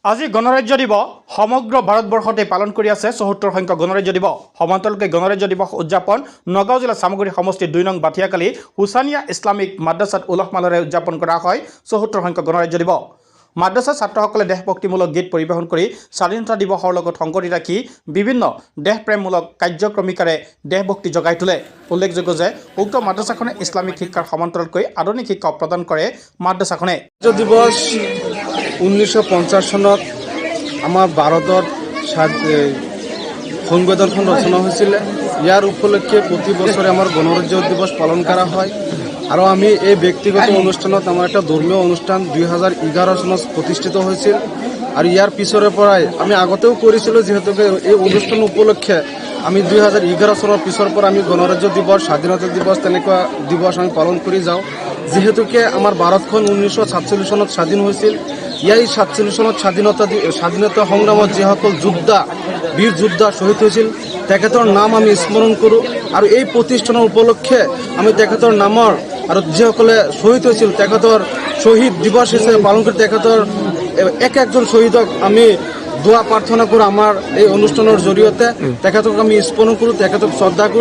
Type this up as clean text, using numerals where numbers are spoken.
আজি গণৰাজ্য দিৱস সমগ্ৰ ভাৰতবৰ্ষতে পালন কৰি আছে ৭৪ সংখ্যক গণৰাজ্য দিৱস। সমান্তৰালকৈ গণৰাজ্য দিৱস উদযাপন নগাঁও জিলা চামগুৰি সমষ্টিৰ ২ নং বাথিয়াকালি হুছানিয়া ইছলামিক মাদ্ৰাছাত উলহ মালহেৰে উদযাপন কৰা হয় ৭৪ সংখ্যক গণৰাজ্য দিৱস। মাদ্ৰাছাৰ ছাত্ৰসকলে দেশভক্তিমূলক গীত পৰিৱেশন কৰি স্বাধীনতা দিৱসৰ লগত সংগতি ৰাখি বিভিন্ন দেশপ্ৰেমমূলক কাৰ্যক্ৰমিকাৰে দেশভক্তি জগাই তোলে। উল্লেখযোগ্য যে উক্ত মাদ্ৰাছাখনে ইছলামিক শিক্ষাৰ সমান্তৰালকৈ আধুনিক শিক্ষা প্ৰদান কৰে। মাদ্ৰাছাখনে দিৱস 1950 চনত আমাৰ ভাৰতৰ সংবিধানখন ৰচনা হৈছিল। ইয়াৰ উপলক্ষে প্ৰতি বছৰে আমাৰ গণৰাজ্য দিৱস পালন কৰা হয় আৰু আমি এই ব্যক্তিগত অনুষ্ঠানত আমাৰ এটা ধৰ্মীয় অনুষ্ঠান 2011 চনত প্ৰতিষ্ঠিত হৈছিল আৰু ইয়াৰ পিছৰে পৰাই আমি আগতেও কৰিছিলোঁ, যিহেতুকে এই অনুষ্ঠান উপলক্ষে আমি 2011 চনৰ পিছৰ পৰা আমি গণৰাজ্য দিৱস, স্বাধীনতা দিৱস তেনেকুৱা দিৱস আমি পালন কৰি যাওঁ। যিহেতুকে আমাৰ ভাৰতখন 1947 চনত স্বাধীন হৈছিল। ইয়াৰ 47 চনত স্বাধীনতা সংগ্ৰামত যিসকল যোদ্ধা, বীৰ যোদ্ধা শ্বহীদ হৈছিল তেখেতৰ নাম আমি স্মৰণ কৰোঁ আৰু এই প্ৰতিষ্ঠানৰ উপলক্ষে আমি তেখেতৰ নামৰ আৰু যিসকলে শ্বহীদ হৈছিল তেখেতৰ শ্বহীদ দিৱস হিচাপে পালন কৰি তেখেতৰ একজন শ্বহীদক আমি দোৱা প্ৰাৰ্থনা কৰোঁ। আমাৰ এই অনুষ্ঠানৰ জৰিয়তে তেখেতক আমি স্মৰণ কৰোঁ, তেখেতক শ্ৰদ্ধা কৰোঁ।